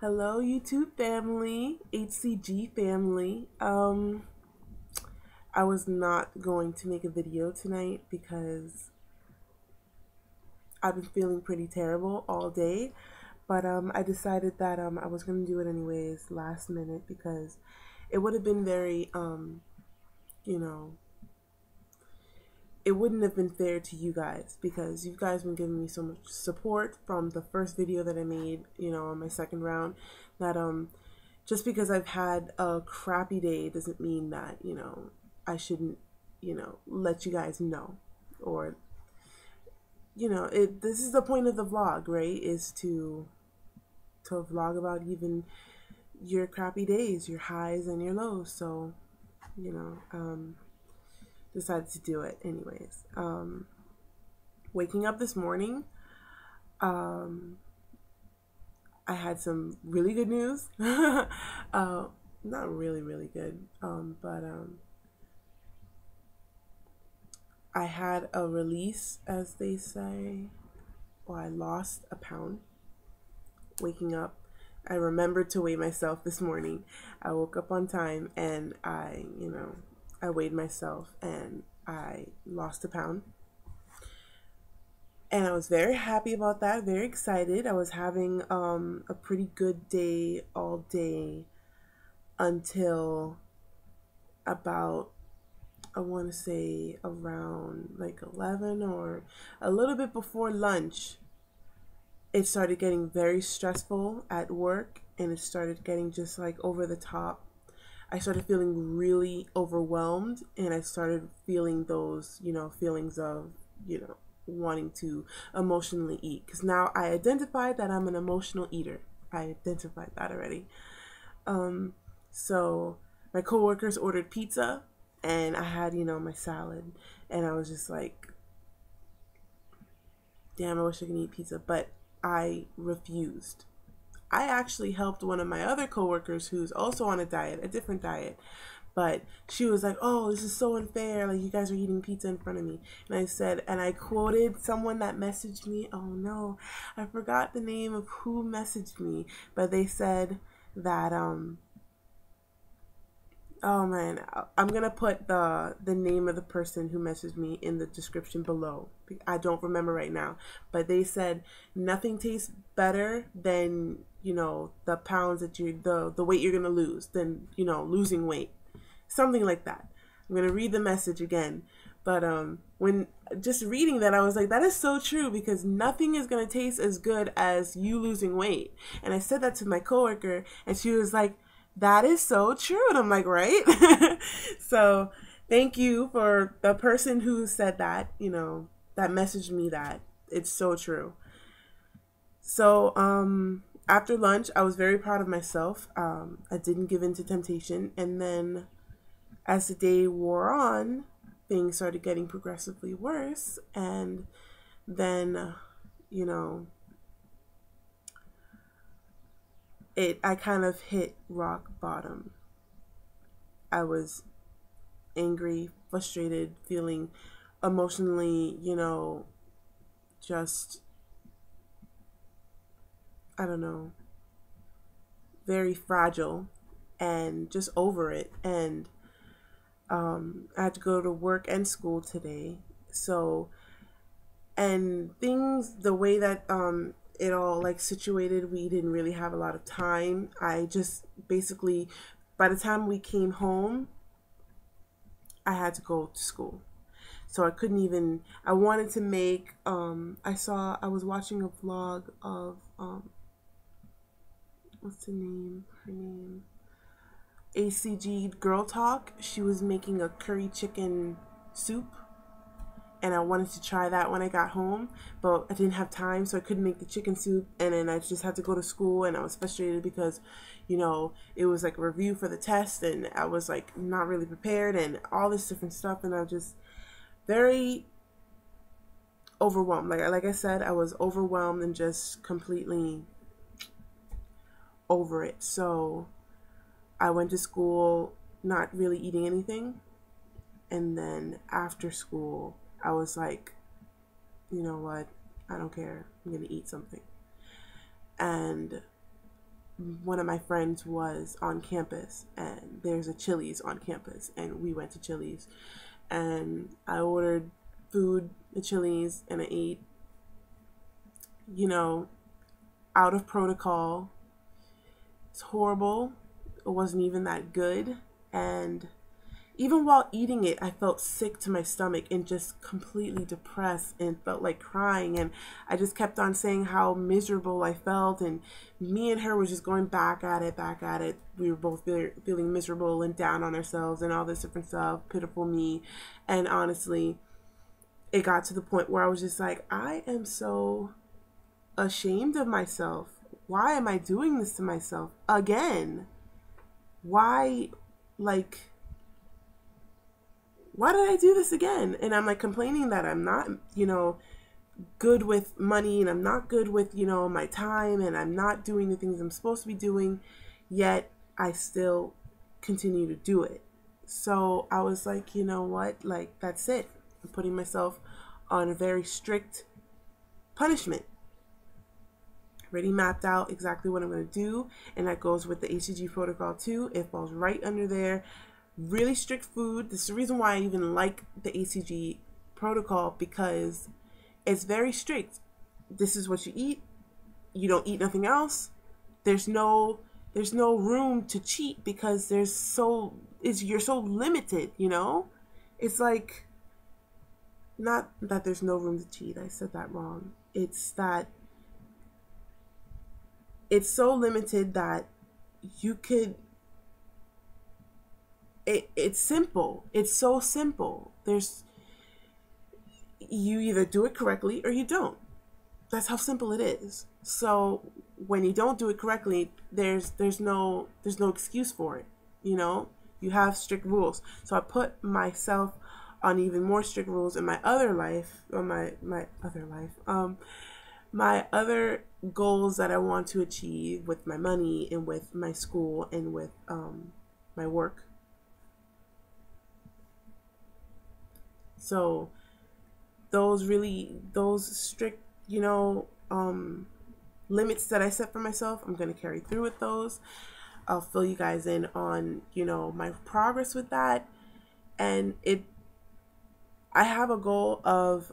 Hello YouTube family, HCG family. I was not going to make a video tonight because I've been feeling pretty terrible all day, but I decided that I was going to do it anyways last minute because it would have been very you know, it wouldn't have been fair to you guys because you guys been giving me so much support from the first video that I made, on my second round, that just because I've had a crappy day doesn't mean that, I shouldn't, let you guys know. Or, this is the point of the vlog, right? Is to vlog about even your crappy days, your highs and your lows. So, you know, decided to do it anyways. Waking up this morning, I had some really good news. Not really, really good, but I had a release, as they say. Well, I lost a pound. Waking up, I remembered to weigh myself this morning. I woke up on time and I weighed myself and I lost a pound. And I was very happy about that, very excited. I was having a pretty good day all day until about, I want to say around like 11 or a little bit before lunch. It started getting very stressful at work and it started getting just like over the top. I started feeling really overwhelmed and I started feeling those, feelings of, wanting to emotionally eat. Because now I identified that I'm an emotional eater. I identified that already. So my coworkers ordered pizza and I had, my salad. And I was just like, damn, I wish I could eat pizza. But I refused. I actually helped one of my other coworkers who's also on a diet, a different diet. But she was like, oh, this is so unfair. Like, you guys are eating pizza in front of me. And I said, and I quoted someone that messaged me. Oh, no. I forgot the name of who messaged me. But they said that, oh, man. I'm going to put the name of the person who messaged me in the description below. I don't remember right now. But they said, nothing tastes better than, the pounds that the weight you're going to lose, than, losing weight. Something like that. I'm going to read the message again. But when just reading that, I was like, that is so true because nothing is going to taste as good as you losing weight. And I said that to my coworker and she was like, that is so true. And I'm like, right? So thank you for the person who said that, that messaged me that. It's so true. So after lunch, I was very proud of myself. I didn't give in to temptation. And then as the day wore on, things started getting progressively worse. And then, I kind of hit rock bottom. I was angry, frustrated, feeling emotionally, just, I don't know, very fragile and just over it. And I had to go to work and school today. So, and things, the way that it all like situated, we didn't really have a lot of time. I just basically, by the time we came home, I had to go to school. So I couldn't even, I wanted to make, I was watching a vlog of, what's her name? ACG Girl Talk. She was making a curry chicken soup and I wanted to try that when I got home, but I didn't have time, so I couldn't make the chicken soup. And then I just had to go to school and I was frustrated because, it was like a review for the test and I was like not really prepared and all this different stuff. And I was just very overwhelmed. Like I said, I was overwhelmed and just completely over it. So I went to school not really eating anything. And then after school, I was like, you know what? I don't care. I'm going to eat something. And one of my friends was on campus, and there's a Chili's on campus, and we went to Chili's, and I ordered food at Chili's, and I ate, you know, out of protocol. It's horrible. It wasn't even that good, and even while eating it, I felt sick to my stomach and just completely depressed and felt like crying. And I just kept on saying how miserable I felt. And me and her were just going back at it, back at it. We were both feeling miserable and down on ourselves and all this different stuff, pitiful me. And honestly, it got to the point where I was just like, I am so ashamed of myself. Why am I doing this to myself again? Why, like... why did I do this again? And I'm like complaining that I'm not, good with money, and I'm not good with, my time, and I'm not doing the things I'm supposed to be doing, yet I still continue to do it. So I was like, you know what? Like, that's it. I'm putting myself on a very strict punishment. Already mapped out exactly what I'm going to do, and that goes with the HCG protocol too. It falls right under there. Really strict food. This is the reason why I even like the HCG protocol, because it's very strict. This is what you eat. You don't eat nothing else. There's no room to cheat, because you're so limited, It's like, not that there's no room to cheat. I said that wrong. It's that it's so limited that you could... It's simple. It's so simple. You either do it correctly or you don't. That's how simple it is. So when you don't do it correctly, there's no excuse for it. You have strict rules. So I put myself on even more strict rules in my other life, or my other life. My other goals that I want to achieve with my money and with my school and with my work. So those strict, limits that I set for myself, I'm going to carry through with those. I'll fill you guys in on, my progress with that. And I have a goal of,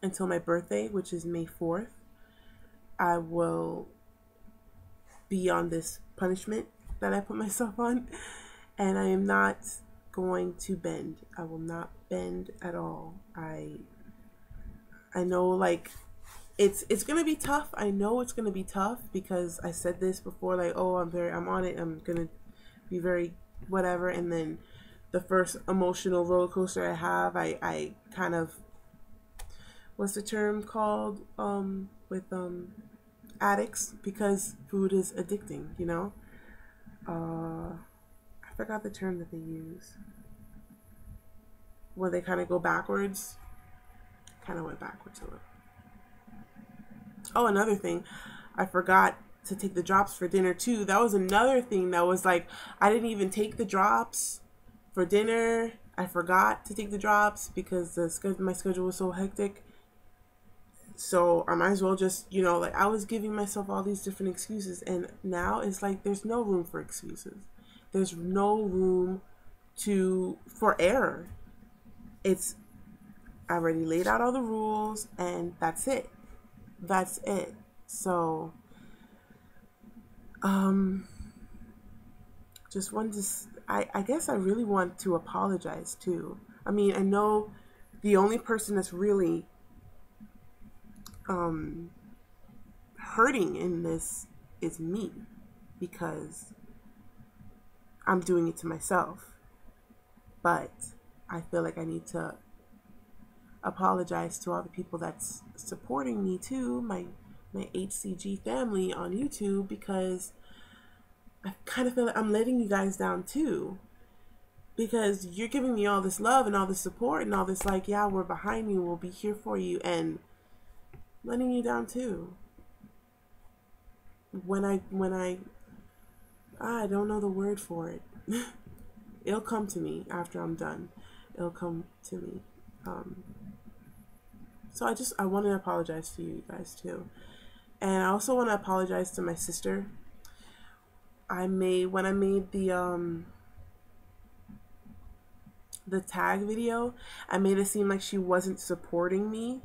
until my birthday, which is May 4th, I will be on this punishment that I put myself on. And I am not going to bend. I will not bend at all. I know, like, it's gonna be tough. I know it's gonna be tough, because I said this before, like, oh, I'm on it, I'm gonna be very whatever, and then the first emotional roller coaster I have, I kind of, what's the term called, with addicts, because food is addicting, I forgot the term that they use. Where they kind of go backwards. Kind of went backwards a little. Oh, another thing. I forgot to take the drops for dinner too. That was another thing that was like, I didn't even take the drops for dinner. I forgot to take the drops because my schedule was so hectic. So I might as well just, I was giving myself all these different excuses. And now it's like, there's no room for excuses. There's no room for error. I already laid out all the rules, and that's it. That's it. So, just wanted to, I guess I really want to apologize too. I mean, I know the only person that's really, hurting in this is me, because I'm doing it to myself. But I feel like I need to apologize to all the people that's supporting me too, my HCG family on YouTube, because I kind of feel like I'm letting you guys down too, because you're giving me all this love and all this support and all this, like, yeah, we're behind you, we'll be here for you, and letting you down too. When I don't know the word for it. It'll come to me after I'm done. It'll come to me. So I want to apologize to you guys too. And I also want to apologize to my sister. When I made the tag video, I made it seem like she wasn't supporting me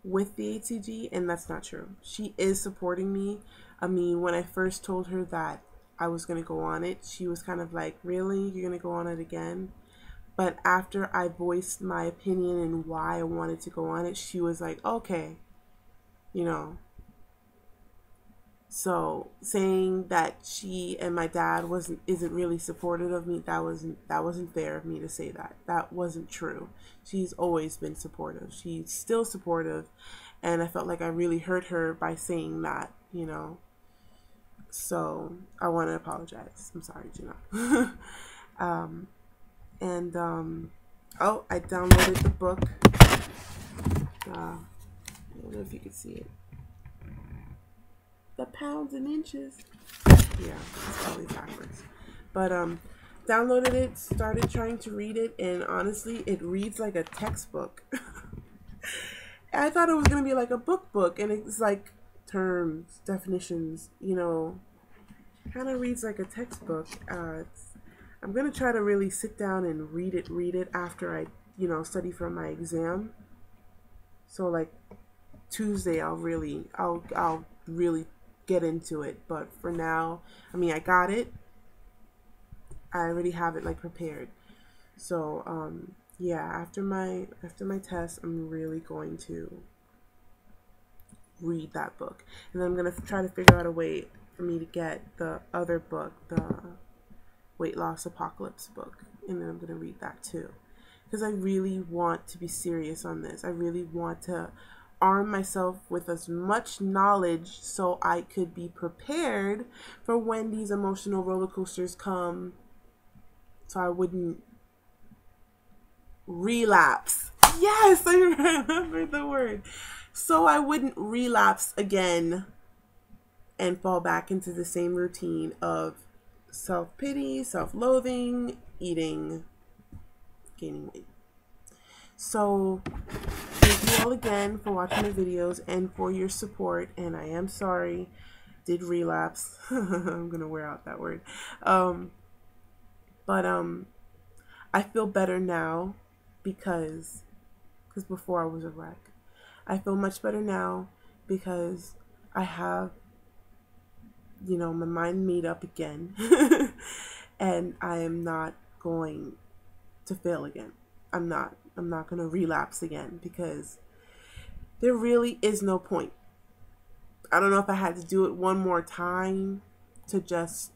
with the HCG, and that's not true. She is supporting me. I mean, when I first told her that I was going to go on it, she was kind of like, really? You're going to go on it again? But after I voiced my opinion and why I wanted to go on it, she was like, okay, you know. So saying that she and my dad isn't really supportive of me, that wasn't fair of me to say that. That wasn't true. She's always been supportive. She's still supportive, and I felt like I really hurt her by saying that, you know. So I want to apologize. I'm sorry, Gina. Oh, I downloaded the book. I don't know if you can see it. The pounds and inches. Yeah, it's probably backwards. But downloaded it, started trying to read it, and honestly, it reads like a textbook. I thought it was gonna be like a book, and it's like terms, definitions, you know, kind of reads like a textbook. I'm gonna try to really sit down and read it after I, you know, study for my exam. So like Tuesday, I'll really get into it. But for now, I mean, I got it. I already have it like prepared. So yeah, after my test, I'm really going to read that book, and then I'm gonna try to figure out a way for me to get the other book, the Weight Loss Apocalypse book, and then I'm gonna read that too, because I really want to be serious on this. I really want to arm myself with as much knowledge so I could be prepared for when these emotional roller coasters come, so I wouldn't relapse. Yes, I remember the word. So I wouldn't relapse again and fall back into the same routine of self-pity, self-loathing, eating, gaining weight. So thank you all again for watching the videos and for your support, and I am sorry, did relapse. I'm gonna wear out that word. But I feel better now because before I was a wreck. I feel much better now because I have, you know, my mind made up again. And I am not going to fail again. I'm not going to relapse again, because there really is no point. I don't know if I had to do it one more time to just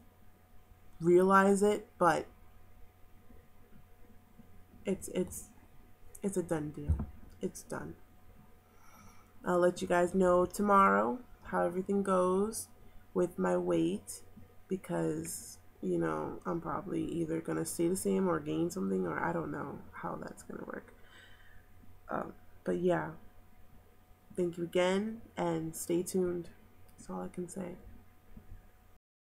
realize it, but it's a done deal. It's done. I'll let you guys know tomorrow how everything goes with my weight, because, you know, I'm probably either going to stay the same or gain something, or I don't know how that's going to work. But yeah, thank you again, and stay tuned. That's all I can say.